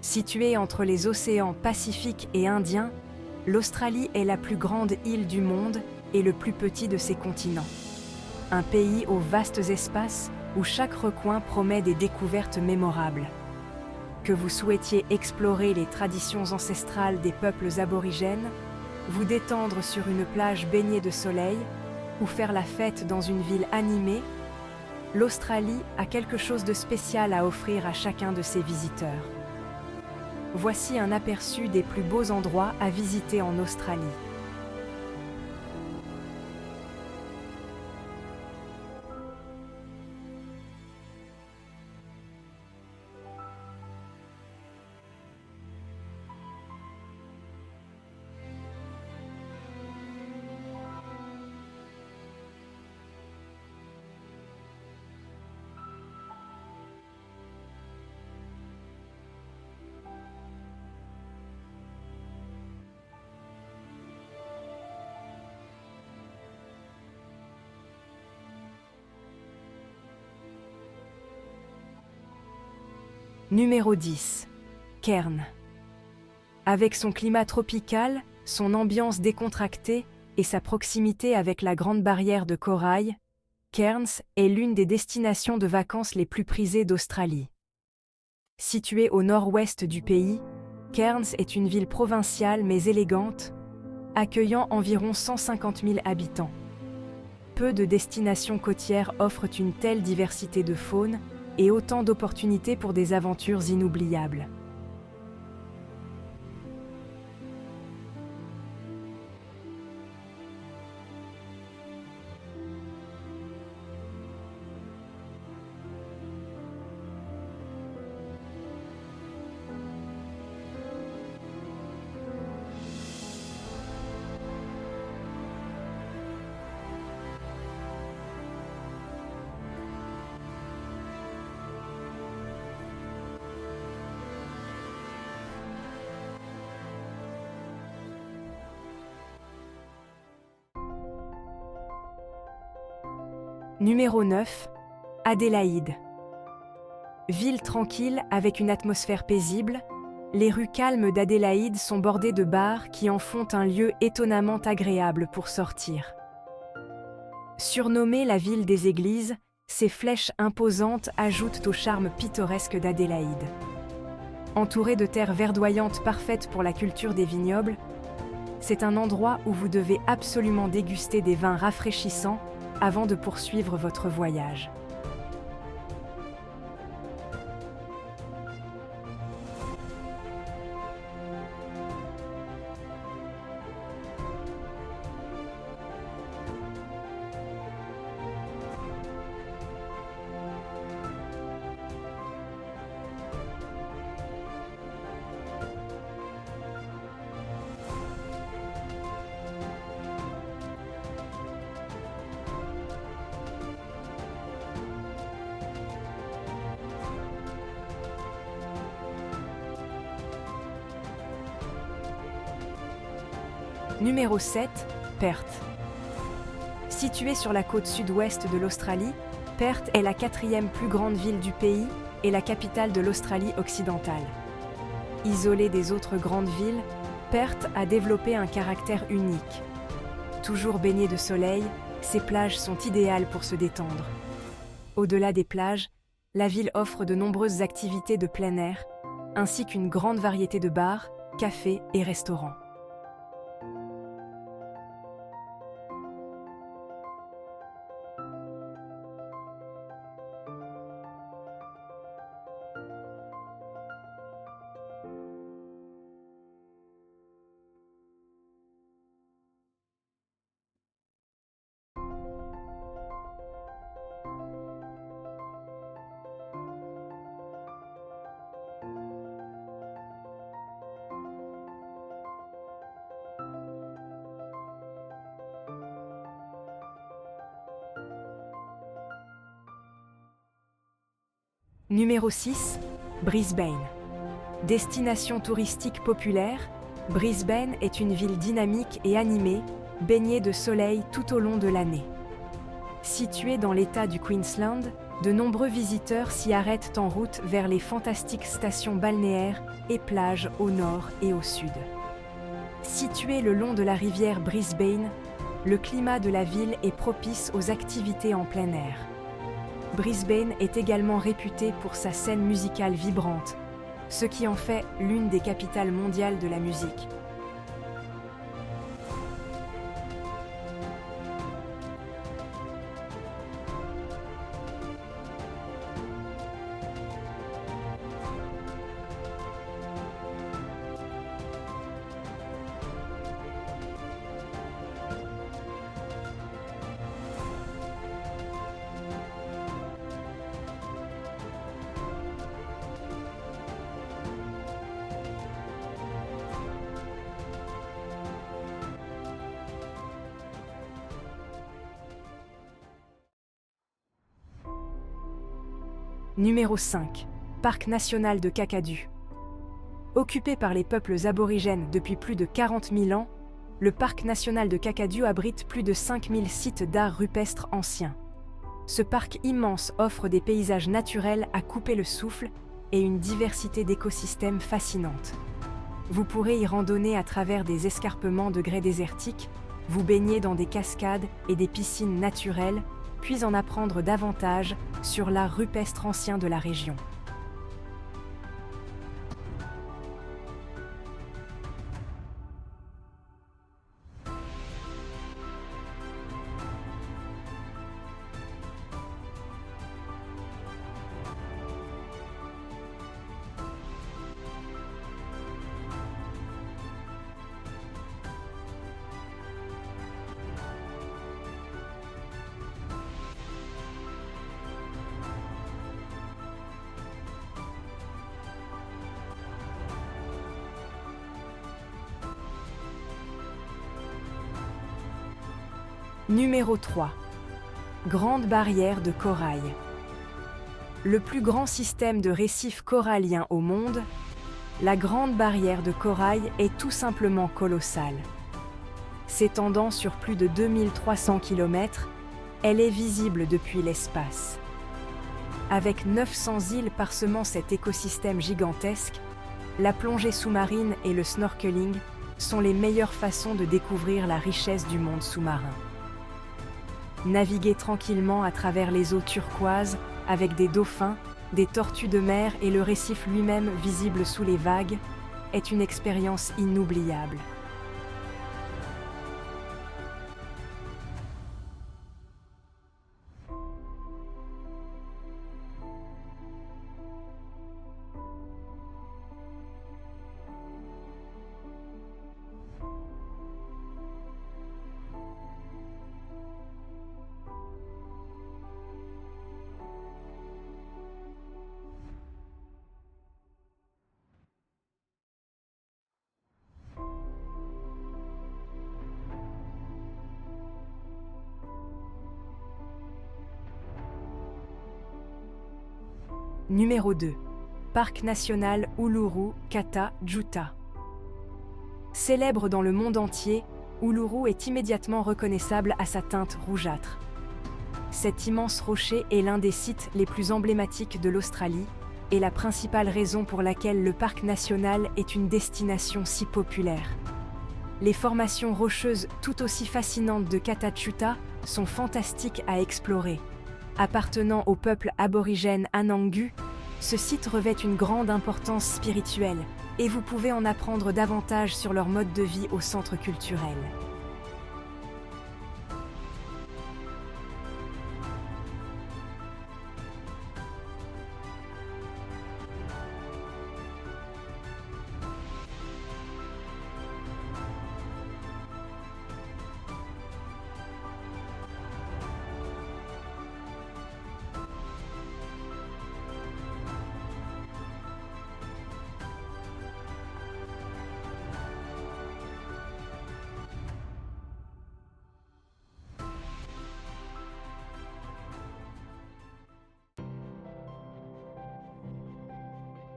Située entre les océans Pacifique et Indien, l'Australie est la plus grande île du monde et le plus petit de ses continents. Un pays aux vastes espaces où chaque recoin promet des découvertes mémorables. Que vous souhaitiez explorer les traditions ancestrales des peuples aborigènes, vous détendre sur une plage baignée de soleil ou faire la fête dans une ville animée, l'Australie a quelque chose de spécial à offrir à chacun de ses visiteurs. Voici un aperçu des plus beaux endroits à visiter en Australie. Numéro 10. Cairns. Avec son climat tropical, son ambiance décontractée et sa proximité avec la Grande Barrière de Corail, Cairns est l'une des destinations de vacances les plus prisées d'Australie. Située au nord-ouest du pays, Cairns est une ville provinciale mais élégante, accueillant environ 150 000 habitants. Peu de destinations côtières offrent une telle diversité de faune et autant d'opportunités pour des aventures inoubliables. Numéro 9. Adélaïde. Ville tranquille avec une atmosphère paisible, les rues calmes d'Adélaïde sont bordées de bars qui en font un lieu étonnamment agréable pour sortir. Surnommée la ville des églises, ses flèches imposantes ajoutent au charme pittoresque d'Adélaïde. Entourée de terres verdoyantes parfaites pour la culture des vignobles, c'est un endroit où vous devez absolument déguster des vins rafraîchissants avant de poursuivre votre voyage. Numéro 7. Perth. Située sur la côte sud-ouest de l'Australie, Perth est la 4e plus grande ville du pays et la capitale de l'Australie occidentale. Isolée des autres grandes villes, Perth a développé un caractère unique. Toujours baignée de soleil, ses plages sont idéales pour se détendre. Au-delà des plages, la ville offre de nombreuses activités de plein air, ainsi qu'une grande variété de bars, cafés et restaurants. Numéro 6. Brisbane. Destination touristique populaire, Brisbane est une ville dynamique et animée, baignée de soleil tout au long de l'année. Située dans l'État du Queensland, De nombreux visiteurs s'y arrêtent en route vers les fantastiques stations balnéaires et plages au nord et au sud. Situé le long de la rivière Brisbane, le climat de la ville est propice aux activités en plein air. Brisbane est également réputée pour sa scène musicale vibrante, ce qui en fait l'une des capitales mondiales de la musique. Numéro 5. Parc national de Kakadu. Occupé par les peuples aborigènes depuis plus de 40 000 ans, le parc national de Kakadu abrite plus de 5000 sites d'art rupestre anciens. Ce parc immense offre des paysages naturels à couper le souffle et une diversité d'écosystèmes fascinante. Vous pourrez y randonner à travers des escarpements de grès désertiques, vous baigner dans des cascades et des piscines naturelles, puis en apprendre davantage sur l'art rupestre ancien de la région. Numéro 3. Grande barrière de corail. Le plus grand système de récifs coralliens au monde, la Grande barrière de corail est tout simplement colossale. S'étendant sur plus de 2300 km, elle est visible depuis l'espace. Avec 900 îles parsemant cet écosystème gigantesque, la plongée sous-marine et le snorkeling sont les meilleures façons de découvrir la richesse du monde sous-marin. Naviguer tranquillement à travers les eaux turquoises avec des dauphins, des tortues de mer et le récif lui-même visible sous les vagues est une expérience inoubliable. Numéro 2. Parc national Uluru Kata Tjuta. Célèbre dans le monde entier, Uluru est immédiatement reconnaissable à sa teinte rougeâtre. Cet immense rocher est l'un des sites les plus emblématiques de l'Australie et la principale raison pour laquelle le parc national est une destination si populaire. Les formations rocheuses tout aussi fascinantes de Kata Tjuta sont fantastiques à explorer. Appartenant au peuple aborigène Anangu, ce site revêt une grande importance spirituelle et vous pouvez en apprendre davantage sur leur mode de vie au centre culturel.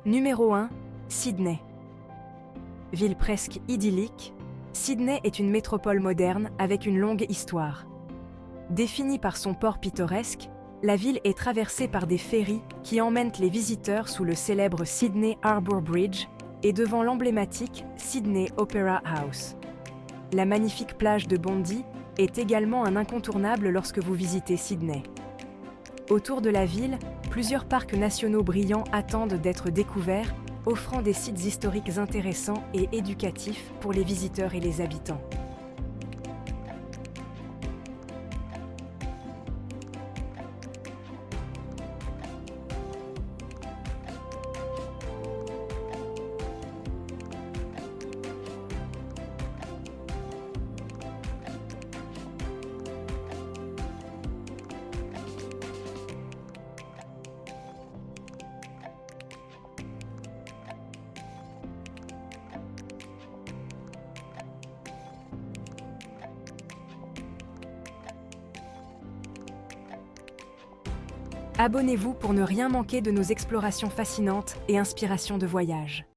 Numéro 1. Sydney. Ville presque idyllique, Sydney est une métropole moderne avec une longue histoire. Définie par son port pittoresque, La ville est traversée par des ferries qui emmènent les visiteurs sous le célèbre Sydney Harbour Bridge et devant l'emblématique Sydney Opera House. La magnifique plage de Bondi est également un incontournable lorsque vous visitez Sydney. Autour de la ville, plusieurs parcs nationaux brillants attendent d'être découverts, offrant des sites historiques intéressants et éducatifs pour les visiteurs et les habitants. Abonnez-vous pour ne rien manquer de nos explorations fascinantes et inspirations de voyage.